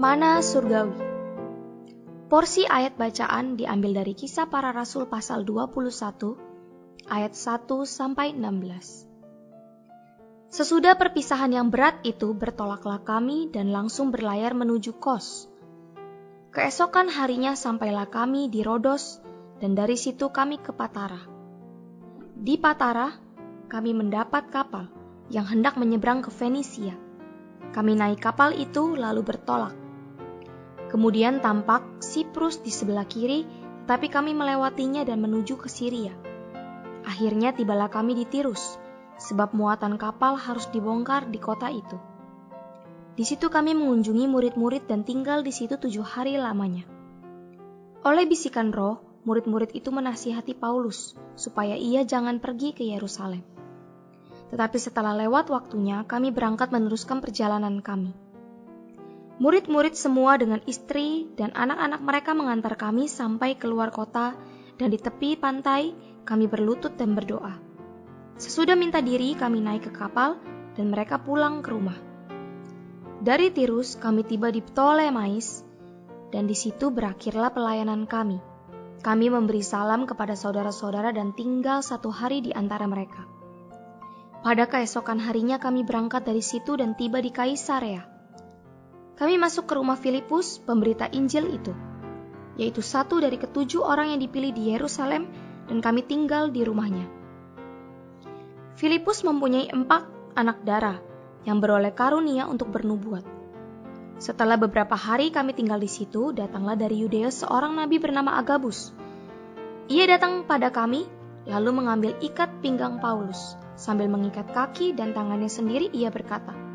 Mana surgawi. Porsi ayat bacaan diambil dari Kisah Para Rasul pasal 21 ayat 1-16. Sesudah perpisahan yang berat itu, bertolaklah kami dan langsung berlayar menuju Kos. Keesokan harinya sampailah kami di Rodos, dan dari situ kami ke Patara. Di Patara, kami mendapat kapal yang hendak menyeberang ke Fenisia. Kami naik kapal itu lalu bertolak. Kemudian tampak Siprus di sebelah kiri, tetapi kami melewatinya dan menuju ke Syria. Akhirnya tibalah kami di Tirus, sebab muatan kapal harus dibongkar di kota itu. Di situ kami mengunjungi murid-murid dan tinggal di situ 7 hari lamanya. Oleh bisikan Roh, murid-murid itu menasihati Paulus supaya ia jangan pergi ke Yerusalem. Tetapi setelah lewat waktunya, kami berangkat meneruskan perjalanan kami. Murid-murid semua dengan istri dan anak-anak mereka mengantar kami sampai keluar kota, dan di tepi pantai kami berlutut dan berdoa. Sesudah minta diri, kami naik ke kapal dan mereka pulang ke rumah. Dari Tirus kami tiba di Ptolemais, dan di situ berakhirlah pelayanan kami. Kami memberi salam kepada saudara-saudara dan tinggal 1 hari di antara mereka. Pada keesokan harinya kami berangkat dari situ dan tiba di Kaisarea. Kami masuk ke rumah Filipus, pemberita Injil itu, yaitu satu dari ke-7 orang yang dipilih di Yerusalem, dan kami tinggal di rumahnya. Filipus mempunyai 4 anak darah yang beroleh karunia untuk bernubuat. Setelah beberapa hari kami tinggal di situ, datanglah dari Yudea seorang nabi bernama Agabus. Ia datang pada kami, lalu mengambil ikat pinggang Paulus. Sambil mengikat kaki dan tangannya sendiri, ia berkata,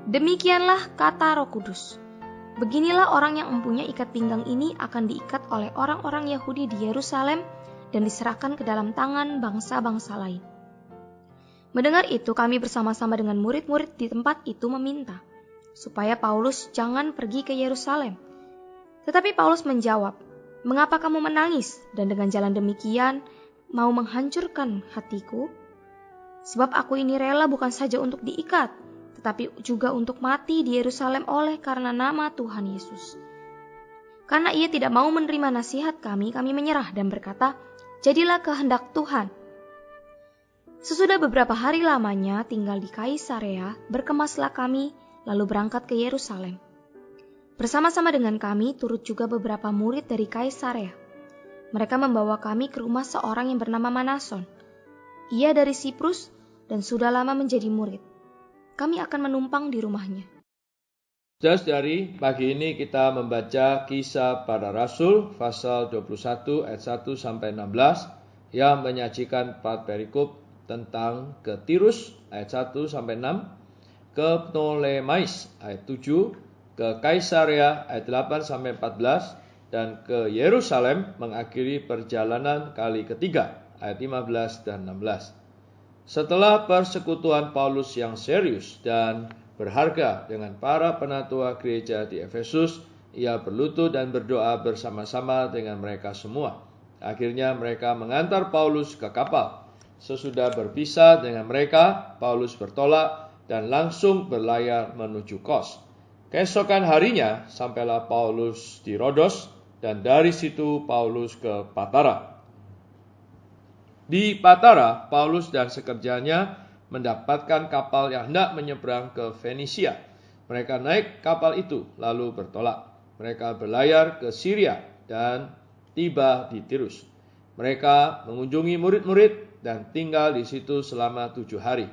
"Demikianlah kata Roh Kudus. Beginilah orang yang mempunyai ikat pinggang ini akan diikat oleh orang-orang Yahudi di Yerusalem dan diserahkan ke dalam tangan bangsa-bangsa lain." Mendengar itu, kami bersama-sama dengan murid-murid di tempat itu meminta supaya Paulus jangan pergi ke Yerusalem. Tetapi Paulus menjawab, "Mengapa kamu menangis dan dengan jalan demikian mau menghancurkan hatiku? Sebab aku ini rela bukan saja untuk diikat, tetapi juga untuk mati di Yerusalem oleh karena nama Tuhan Yesus." Karena ia tidak mau menerima nasihat kami menyerah dan berkata, "Jadilah kehendak Tuhan." Sesudah beberapa hari lamanya tinggal di Kaisarea, berkemaslah kami lalu berangkat ke Yerusalem. Bersama-sama dengan kami turut juga beberapa murid dari Kaisarea. Mereka membawa kami ke rumah seorang yang bernama Manason. Ia dari Siprus dan sudah lama menjadi murid. Kami akan menumpang di rumahnya. Saudari, pagi ini kita membaca Kisah Para Rasul pasal 21 ayat 1-16 yang menyajikan 4 perikop tentang ke Tirus ayat 1-6, ke Ptolemais ayat 7, ke Kaisarea ayat 8-14, dan ke Yerusalem mengakhiri perjalanan kali ketiga ayat 15 dan 16. Setelah persekutuan Paulus yang serius dan berharga dengan para penatua gereja di Efesus, ia berlutut dan berdoa bersama-sama dengan mereka semua. Akhirnya mereka mengantar Paulus ke kapal. Sesudah berpisah dengan mereka, Paulus bertolak dan langsung berlayar menuju Kos. Keesokan harinya sampailah Paulus di Rodos, dan dari situ Paulus ke Patara. Di Patara, Paulus dan sekerjanya mendapatkan kapal yang hendak menyeberang ke Fenisia. Mereka naik kapal itu lalu bertolak. Mereka berlayar ke Syria dan tiba di Tirus. Mereka mengunjungi murid-murid dan tinggal di situ selama 7 hari.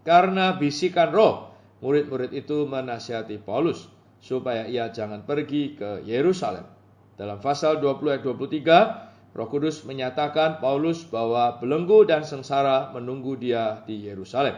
Karena bisikan Roh, murid-murid itu menasihati Paulus supaya ia jangan pergi ke Yerusalem. Dalam pasal 20 ayat 23, Roh Kudus menyatakan Paulus bahwa belenggu dan sengsara menunggu dia di Yerusalem.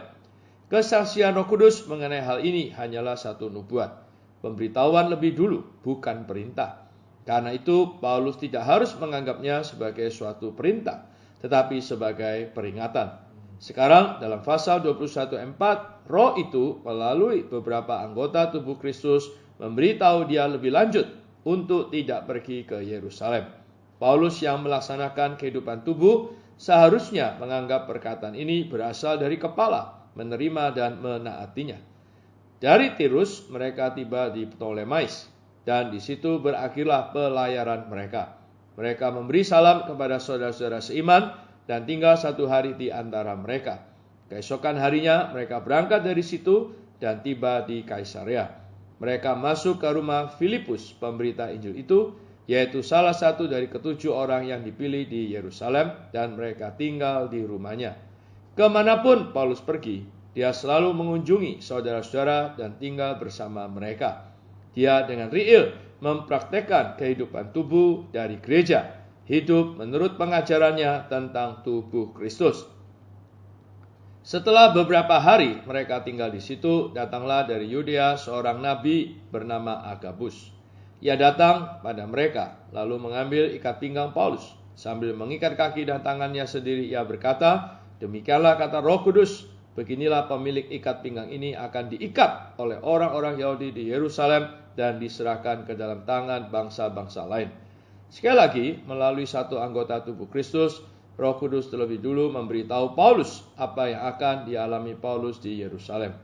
Kesaksian Roh Kudus mengenai hal ini hanyalah satu nubuat, pemberitahuan lebih dulu, bukan perintah. Karena itu, Paulus tidak harus menganggapnya sebagai suatu perintah, tetapi sebagai peringatan. Sekarang dalam pasal 21:4, Roh itu melalui beberapa anggota tubuh Kristus memberitahu dia lebih lanjut untuk tidak pergi ke Yerusalem. Paulus yang melaksanakan kehidupan tubuh seharusnya menganggap perkataan ini berasal dari kepala, menerima dan menaatinya. Dari Tirus mereka tiba di Ptolemais, dan di situ berakhirlah pelayaran mereka. Mereka memberi salam kepada saudara-saudara seiman dan tinggal 1 hari di antara mereka. Keesokan harinya mereka berangkat dari situ dan tiba di Kaisarea. Mereka masuk ke rumah Filipus, pemberita Injil itu, yaitu salah satu dari ke-7 orang yang dipilih di Yerusalem, dan mereka tinggal di rumahnya. Kemanapun Paulus pergi, dia selalu mengunjungi saudara-saudara dan tinggal bersama mereka. Dia dengan riil mempraktekkan kehidupan tubuh dari gereja, hidup menurut pengajarannya tentang tubuh Kristus. Setelah beberapa hari mereka tinggal di situ, datanglah dari Yudea seorang nabi bernama Agabus. Ia datang pada mereka, lalu mengambil ikat pinggang Paulus. Sambil mengikat kaki dan tangannya sendiri, ia berkata, "Demikianlah kata Roh Kudus, beginilah pemilik ikat pinggang ini akan diikat oleh orang-orang Yahudi di Yerusalem dan diserahkan ke dalam tangan bangsa-bangsa lain." Sekali lagi, melalui satu anggota tubuh Kristus, Roh Kudus terlebih dulu memberitahu Paulus apa yang akan dialami Paulus di Yerusalem.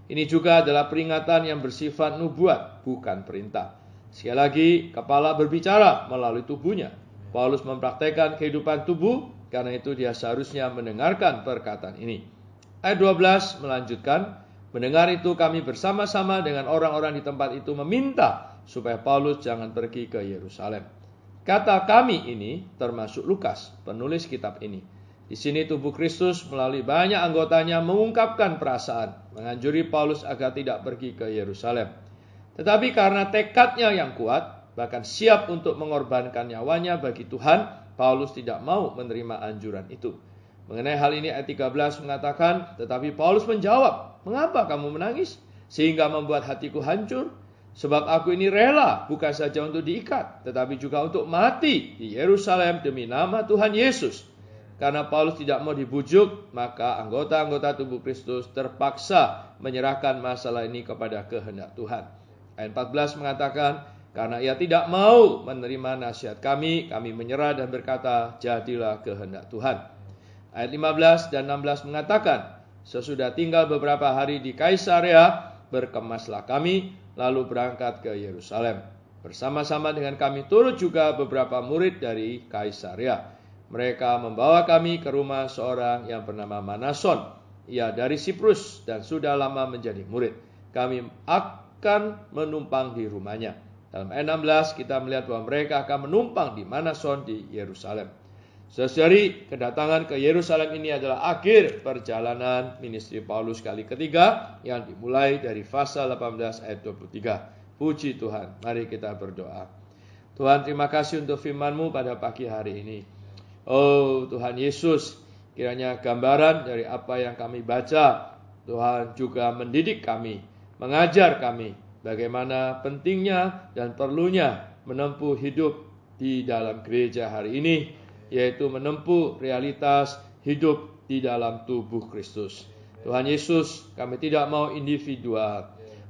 Ini juga adalah peringatan yang bersifat nubuat, bukan perintah. Sekali lagi, kepala berbicara melalui tubuhnya. Paulus mempraktekkan kehidupan tubuh, karena itu dia seharusnya mendengarkan perkataan ini. Ayat 12 melanjutkan, mendengar itu kami bersama-sama dengan orang-orang di tempat itu meminta supaya Paulus jangan pergi ke Yerusalem. Kata kami ini termasuk Lukas, penulis kitab ini. Di sini tubuh Kristus melalui banyak anggotanya mengungkapkan perasaan, menganjuri Paulus agar tidak pergi ke Yerusalem. Tetapi karena tekadnya yang kuat, bahkan siap untuk mengorbankan nyawanya bagi Tuhan, Paulus tidak mau menerima anjuran itu. Mengenai hal ini ayat 13 mengatakan, tetapi Paulus menjawab, "Mengapa kamu menangis? Sehingga membuat hatiku hancur? Sebab aku ini rela bukan saja untuk diikat, tetapi juga untuk mati di Yerusalem demi nama Tuhan Yesus." Karena Paulus tidak mau dibujuk, maka anggota-anggota tubuh Kristus terpaksa menyerahkan masalah ini kepada kehendak Tuhan. Ayat 14 mengatakan, karena ia tidak mau menerima nasihat kami menyerah dan berkata, "Jadilah kehendak Tuhan." Ayat 15 dan 16 mengatakan, sesudah tinggal beberapa hari di Kaisarea, berkemaslah kami, lalu berangkat ke Yerusalem. Bersama-sama dengan kami turut juga beberapa murid dari Kaisarea. Mereka membawa kami ke rumah seorang yang bernama Manason. Ia dari Siprus dan sudah lama menjadi murid. Kami akan menumpang di rumahnya. Dalam ayat 16 kita melihat bahwa mereka akan menumpang di Manason di Yerusalem. Saudari, kedatangan ke Yerusalem ini adalah akhir perjalanan ministri Paulus kali ketiga yang dimulai dari pasal 18 ayat 23. Puji Tuhan, mari kita berdoa. Tuhan, terima kasih untuk firman-Mu pada pagi hari ini. Oh Tuhan Yesus, kiranya gambaran dari apa yang kami baca, Tuhan juga mendidik kami, mengajar kami bagaimana pentingnya dan perlunya menempuh hidup di dalam gereja hari ini, yaitu menempuh realitas hidup di dalam tubuh Kristus. Tuhan Yesus, kami tidak mau individual.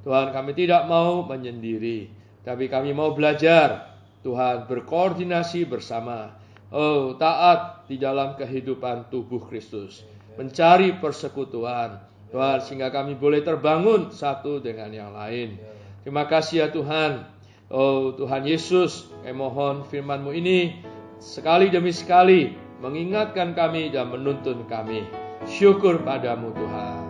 Tuhan, kami tidak mau menyendiri. Tapi kami mau belajar, Tuhan, berkoordinasi bersama. Oh, taat di dalam kehidupan tubuh Kristus. Mencari persekutuan. Tuhan, sehingga kami boleh terbangun satu dengan yang lain. Terima kasih ya Tuhan. Oh Tuhan Yesus, kami mohon firman-Mu ini sekali demi sekali mengingatkan kami dan menuntun kami. Syukur padamu Tuhan.